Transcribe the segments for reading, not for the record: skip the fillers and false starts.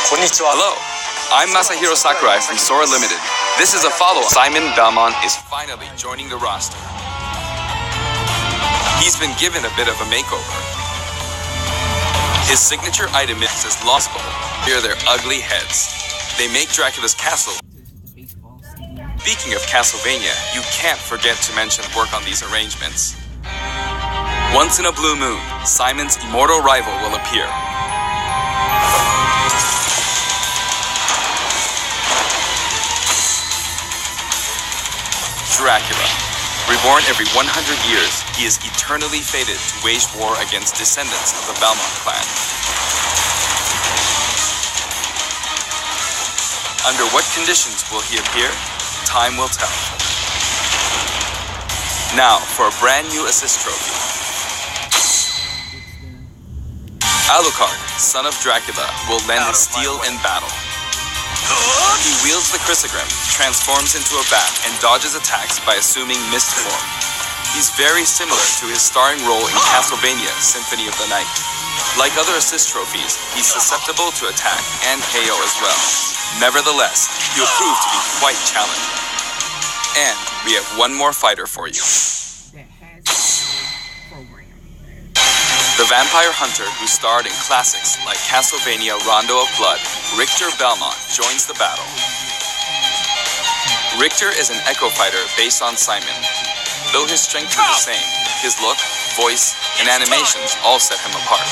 Hello, I'm Masahiro Sakurai from Sora Limited. This is a follow-up. Simon Belmont is finally joining the roster. He's been given a bit of a makeover. His signature item is his Lost Bowl. Here are their ugly heads. They make Dracula's castle. Speaking of Castlevania, you can't forget to mention work on these arrangements. Once in a blue moon, Simon's immortal rival will appear. Dracula. Reborn every 100 years, he is eternally fated to wage war against descendants of the Belmont clan. Under what conditions will he appear? Time will tell. Now for a brand new assist trophy. Alucard, son of Dracula, will lend his steel in battle. He wields the Chrysogrim, transforms into a bat, and dodges attacks by assuming mist form. He's very similar to his starring role in Castlevania Symphony of the Night. Like other assist trophies, he's susceptible to attack and KO as well. Nevertheless, he'll prove to be quite challenging. And we have one more fighter for you. The vampire hunter who starred in classics like Castlevania Rondo of Blood, Richter Belmont, joins the battle. Richter is an echo fighter based on Simon. Though his strength is the same, his look, voice, and animations all set him apart.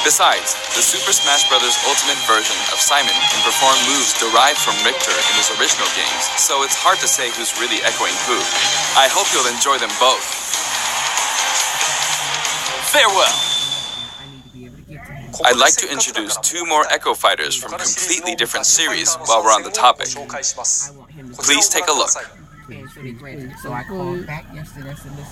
Besides, the Super Smash Bros. Ultimate version of Simon can perform moves derived from Richter in his original games, so it's hard to say who's really echoing who. I hope you'll enjoy them both. Farewell! I'd like to introduce two more Echo Fighters from completely different series while we're on the topic. Please take a look. So I called back yesterday to listen to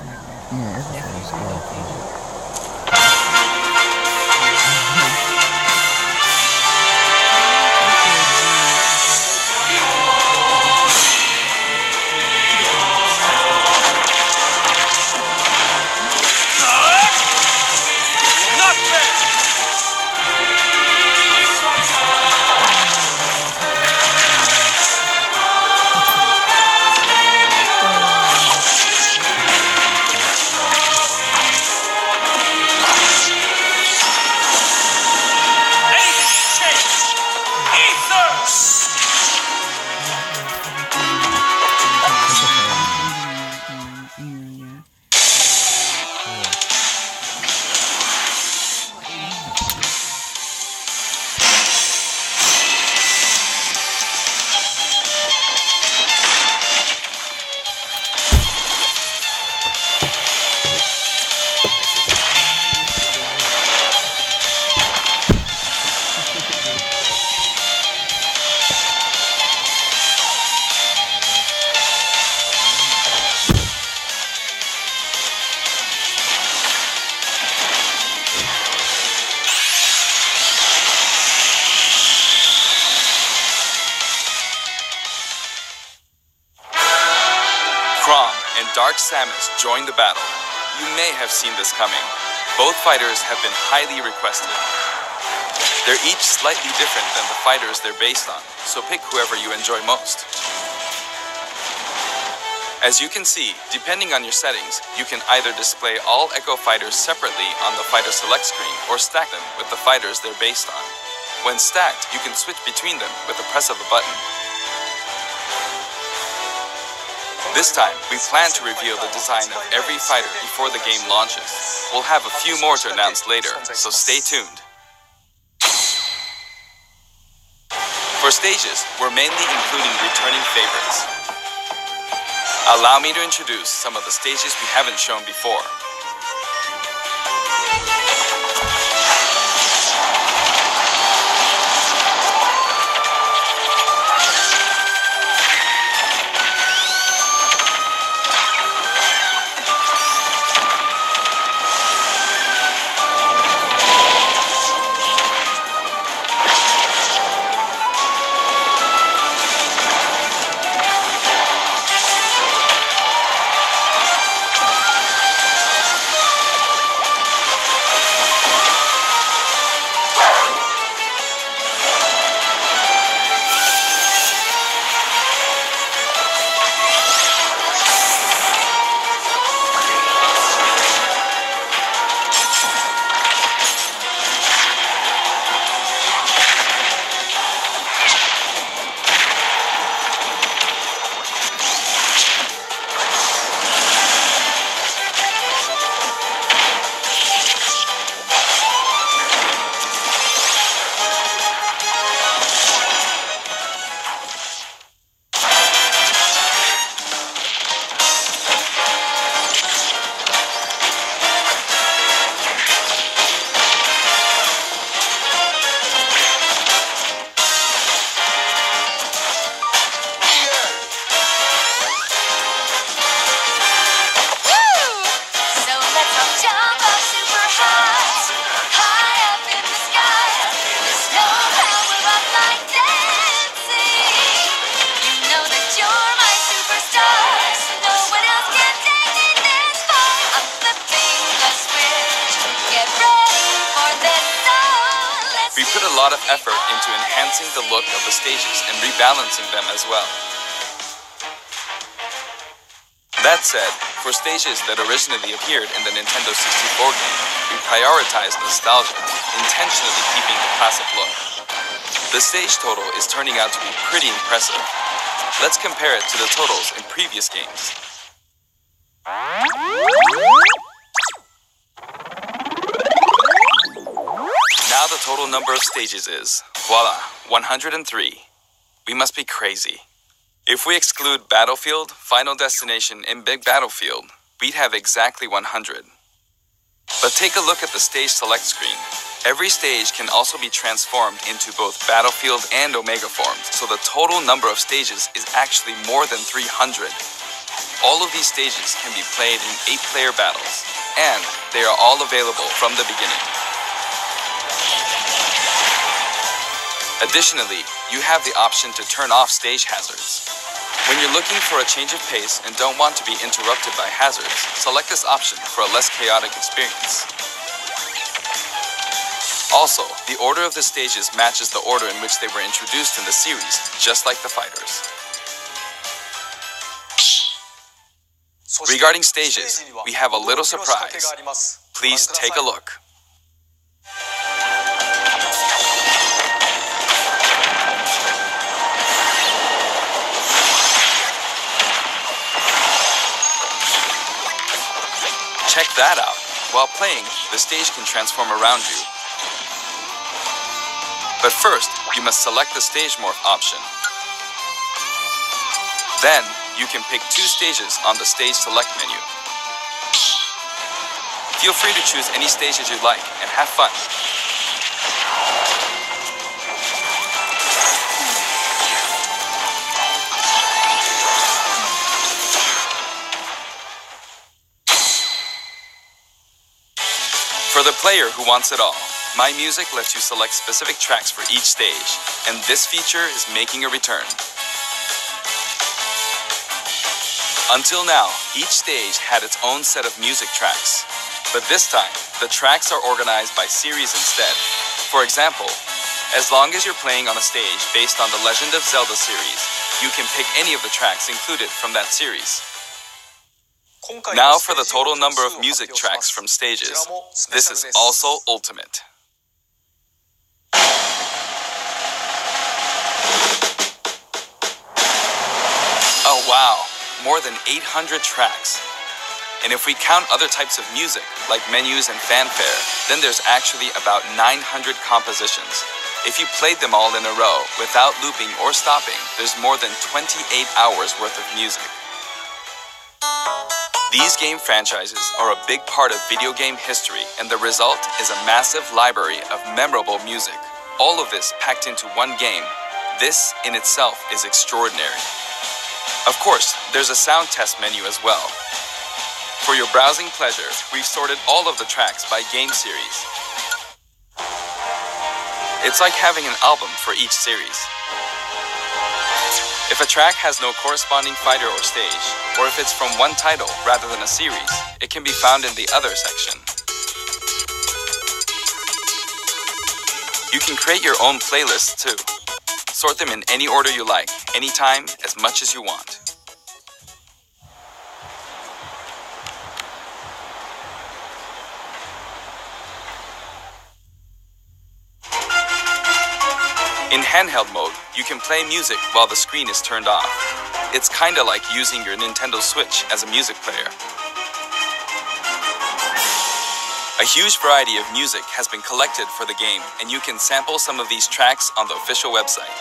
Dark Samus joined the battle. You may have seen this coming. Both fighters have been highly requested. They're each slightly different than the fighters they're based on, so pick whoever you enjoy most. As you can see, depending on your settings, you can either display all Echo Fighters separately on the Fighter Select screen or stack them with the fighters they're based on. When stacked, you can switch between them with the press of a button. This time, we plan to reveal the design of every fighter before the game launches. We'll have a few more to announce later, so stay tuned. For stages, we're mainly including returning favorites. Allow me to introduce some of the stages we haven't shown before. We put a lot of effort into enhancing the look of the stages and rebalancing them as well. That said, for stages that originally appeared in the Nintendo 64 game, we prioritized nostalgia, intentionally keeping the classic look. The stage total is turning out to be pretty impressive. Let's compare it to the totals in previous games. Now the total number of stages is, voila, 103. We must be crazy. If we exclude Battlefield, Final Destination, and Big Battlefield, we'd have exactly 100. But take a look at the stage select screen. Every stage can also be transformed into both Battlefield and Omega forms, so the total number of stages is actually more than 300. All of these stages can be played in 8-player battles, and they are all available from the beginning. Additionally, you have the option to turn off stage hazards. When you're looking for a change of pace and don't want to be interrupted by hazards, select this option for a less chaotic experience. Also, the order of the stages matches the order in which they were introduced in the series, just like the fighters. Regarding stages, we have a little surprise. Please take a look. Check that out. While playing, the stage can transform around you. But first, you must select the stage morph option. Then, you can pick 2 stages on the stage select menu. Feel free to choose any stages you like and have fun. For the player who wants it all, My Music lets you select specific tracks for each stage, and this feature is making a return. Until now, each stage had its own set of music tracks, but this time, the tracks are organized by series instead. For example, as long as you're playing on a stage based on the Legend of Zelda series, you can pick any of the tracks included from that series. Now for the total number of music tracks from stages. This is also ultimate. Oh wow, more than 800 tracks. And if we count other types of music, like menus and fanfare, then there's actually about 900 compositions. If you played them all in a row, without looping or stopping, there's more than 28 hours worth of music. These game franchises are a big part of video game history, and the result is a massive library of memorable music. All of this packed into one game. This in itself is extraordinary. Of course, there's a sound test menu as well. For your browsing pleasure, we've sorted all of the tracks by game series. It's like having an album for each series. If a track has no corresponding fighter or stage, or if it's from one title rather than a series, it can be found in the Other section. You can create your own playlists too. Sort them in any order you like, anytime, as much as you want. In handheld mode, you can play music while the screen is turned off. It's kinda like using your Nintendo Switch as a music player. A huge variety of music has been collected for the game, and you can sample some of these tracks on the official website.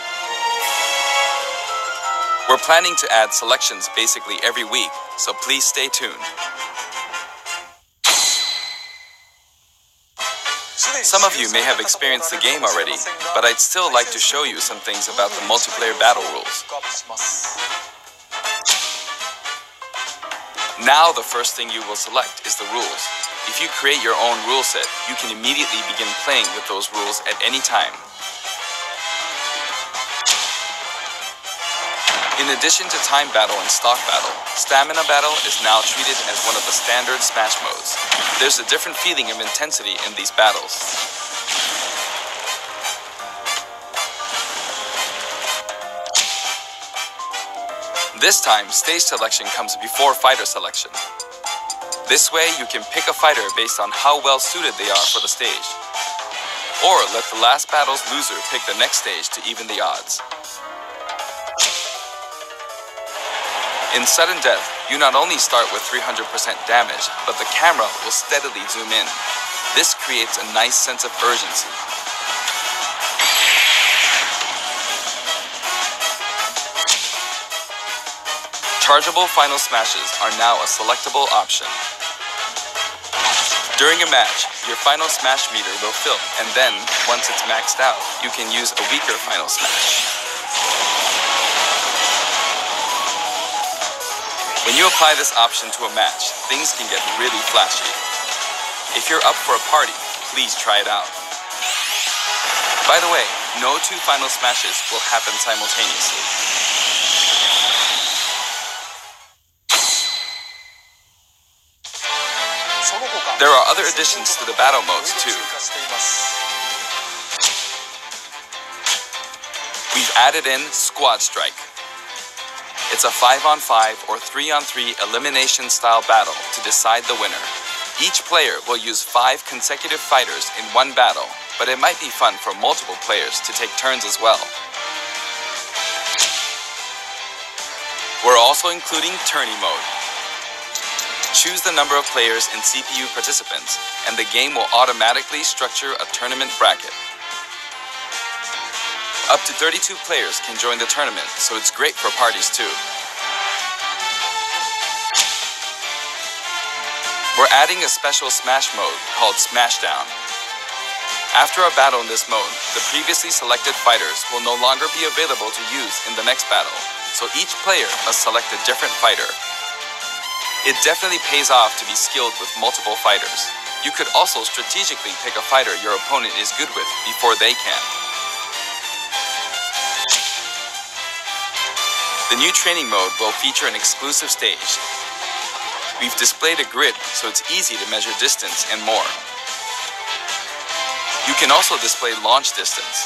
We're planning to add selections basically every week, so please stay tuned. Some of you may have experienced the game already, but I'd still like to show you some things about the multiplayer battle rules. Now the first thing you will select is the rules. If you create your own rule set, you can immediately begin playing with those rules at any time. In addition to time battle and stock battle, stamina battle is now treated as one of the standard Smash modes. There's a different feeling of intensity in these battles. This time, stage selection comes before fighter selection. This way, you can pick a fighter based on how well suited they are for the stage. Or let the last battle's loser pick the next stage to even the odds. In sudden death, you not only start with 300% damage, but the camera will steadily zoom in. This creates a nice sense of urgency. Chargeable final smashes are now a selectable option. During a match, your final smash meter will fill, and then, once it's maxed out, you can use a weaker final smash. When you apply this option to a match, things can get really flashy. If you're up for a party, please try it out. By the way, no two final smashes will happen simultaneously. There are other additions to the battle modes too. We've added in Squad Strike. It's a 5-on-5 or 3-on-3 elimination style battle to decide the winner. Each player will use 5 consecutive fighters in one battle, but it might be fun for multiple players to take turns as well. We're also including Tourney mode. Choose the number of players and CPU participants, and the game will automatically structure a tournament bracket. Up to 32 players can join the tournament, so it's great for parties too. We're adding a special Smash mode called Smashdown. After a battle in this mode, the previously selected fighters will no longer be available to use in the next battle, so each player must select a different fighter. It definitely pays off to be skilled with multiple fighters. You could also strategically pick a fighter your opponent is good with before they can. The new training mode will feature an exclusive stage. We've displayed a grid so it's easy to measure distance and more. You can also display launch distance.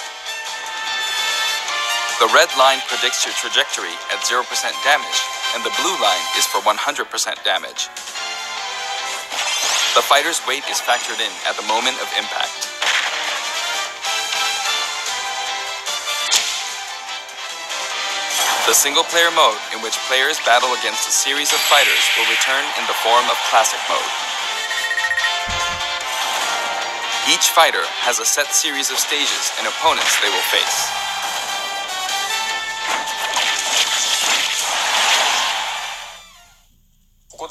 The red line predicts your trajectory at 0% damage, and the blue line is for 100% damage. The fighter's weight is factored in at the moment of impact. The single-player mode, in which players battle against a series of fighters, will return in the form of Classic mode. Each fighter has a set series of stages and opponents they will face.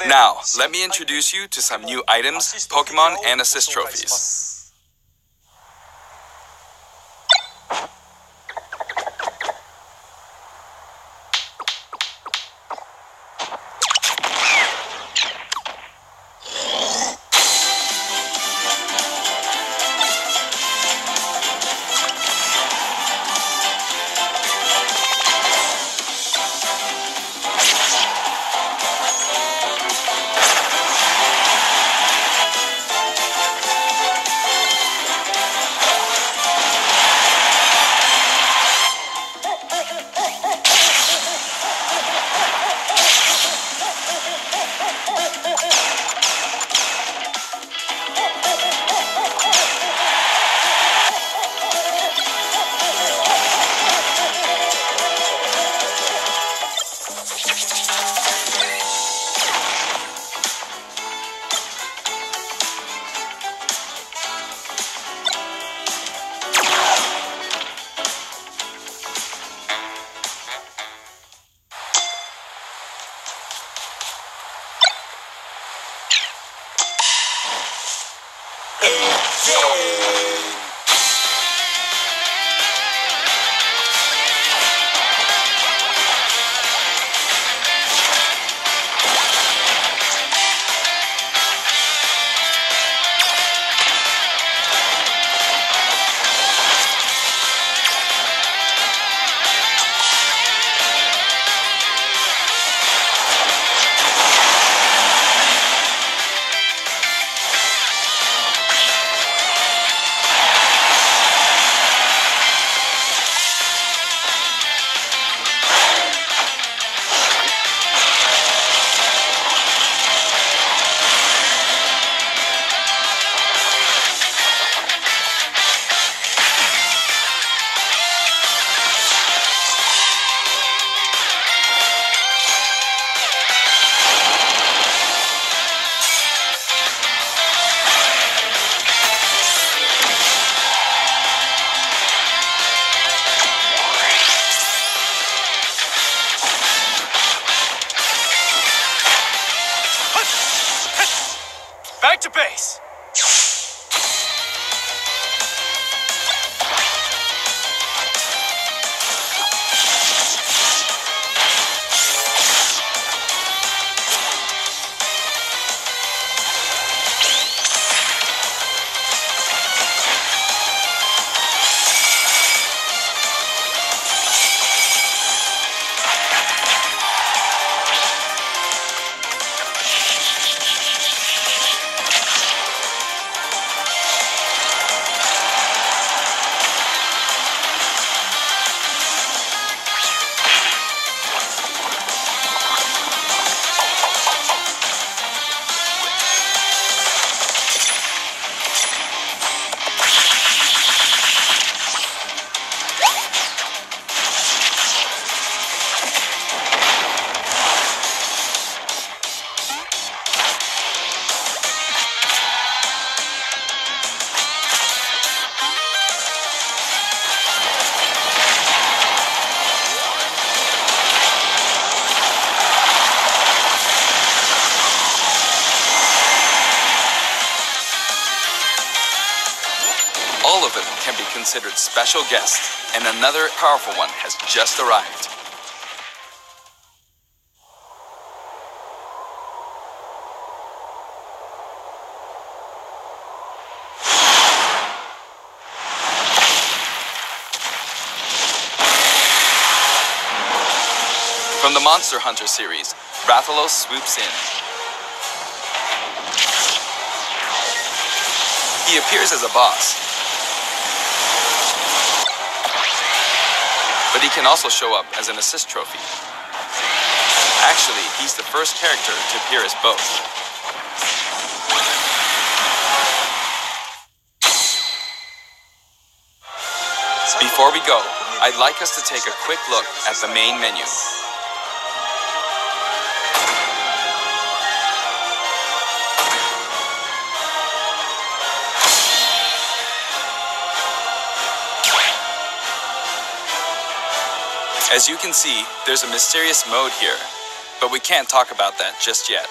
Now, let me introduce you to some new items, Pokemon, and assist trophies. base. All of them can be considered special guests, and another powerful one has just arrived. From the Monster Hunter series, Rathalos swoops in. He appears as a boss, but he can also show up as an assist trophy. Actually, he's the first character to appear as both. Before we go, I'd like us to take a quick look at the main menu. As you can see, there's a mysterious mode here, but we can't talk about that just yet.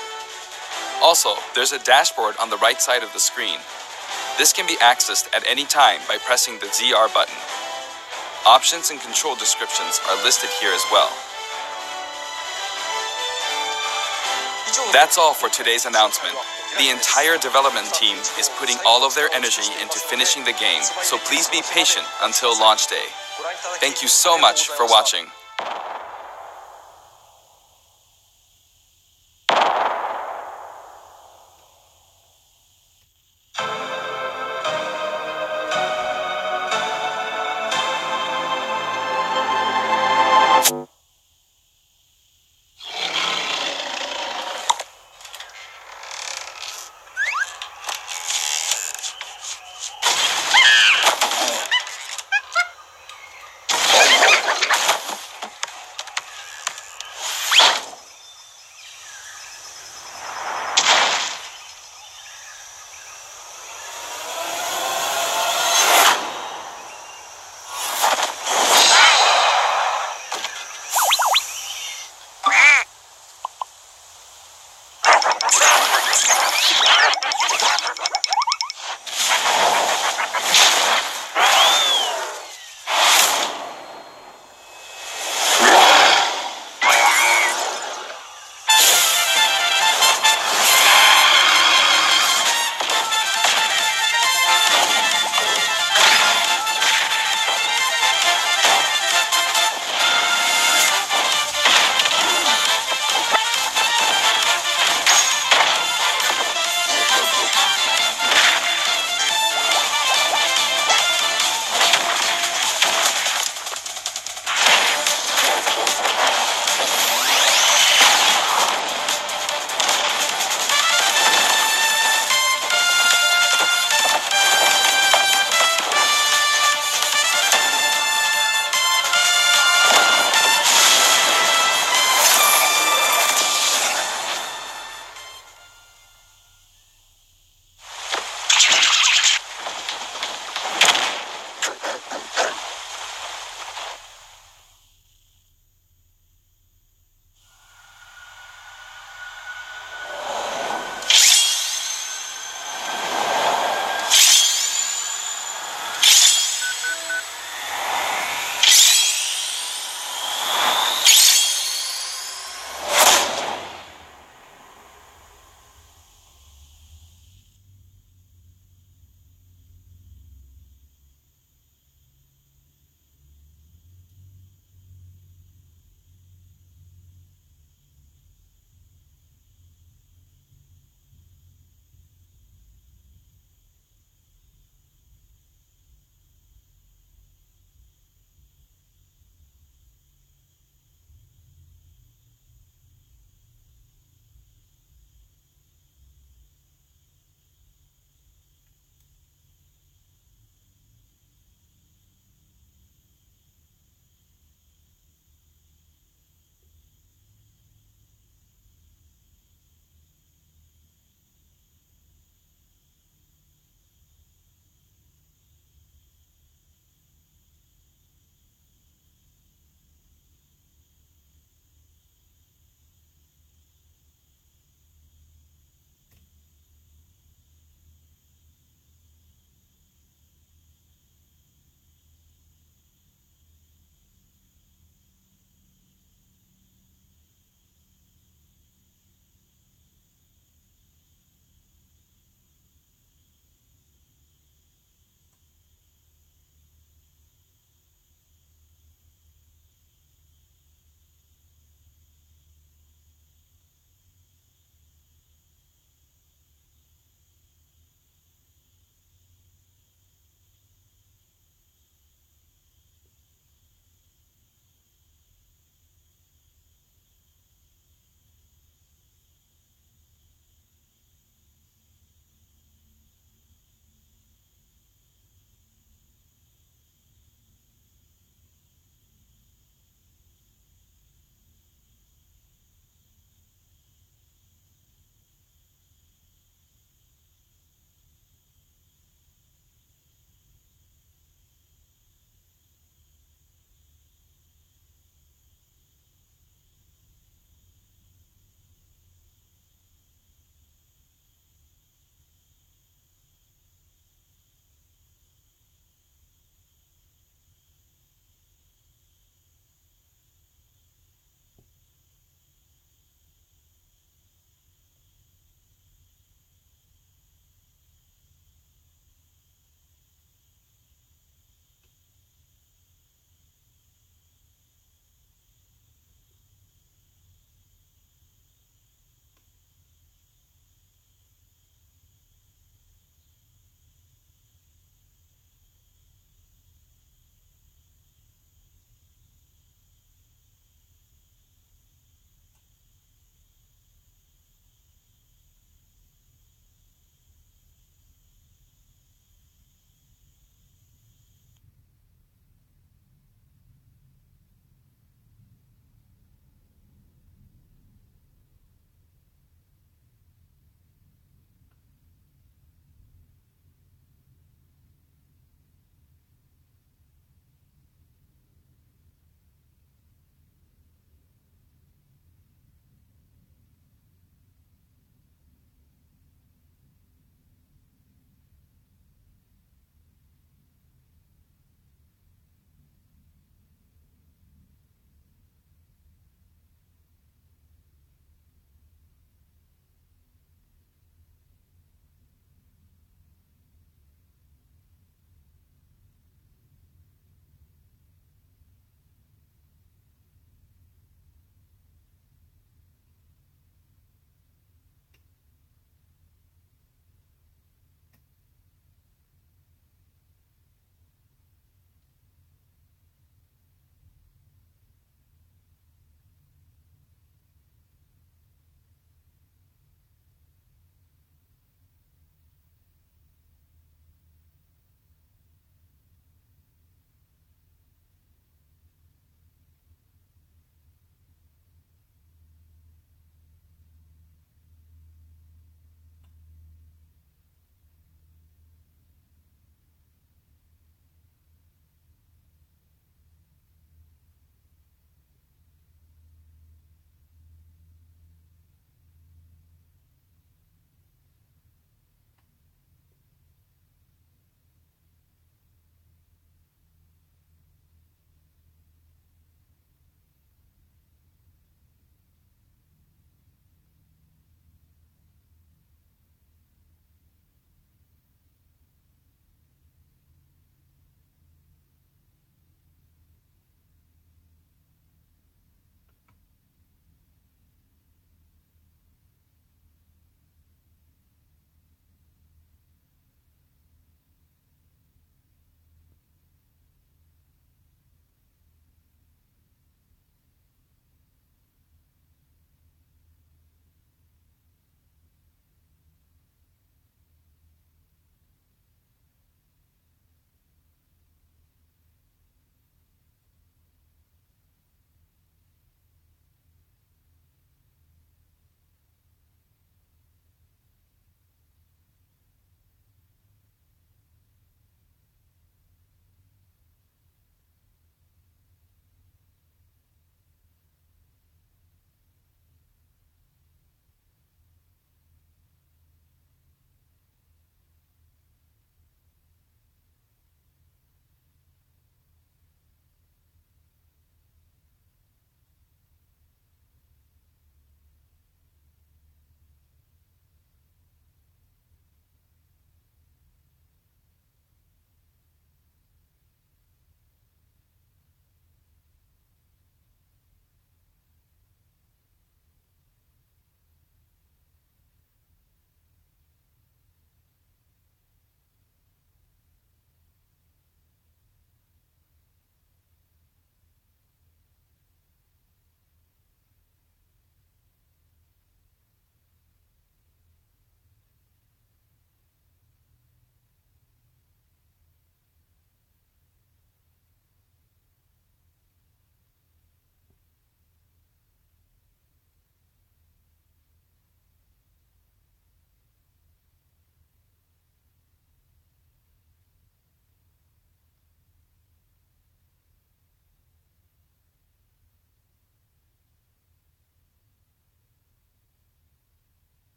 Also, there's a dashboard on the right side of the screen. This can be accessed at any time by pressing the ZR button. Options and control descriptions are listed here as well. That's all for today's announcement. The entire development team is putting all of their energy into finishing the game, so please be patient until launch day. Thank you so much for watching.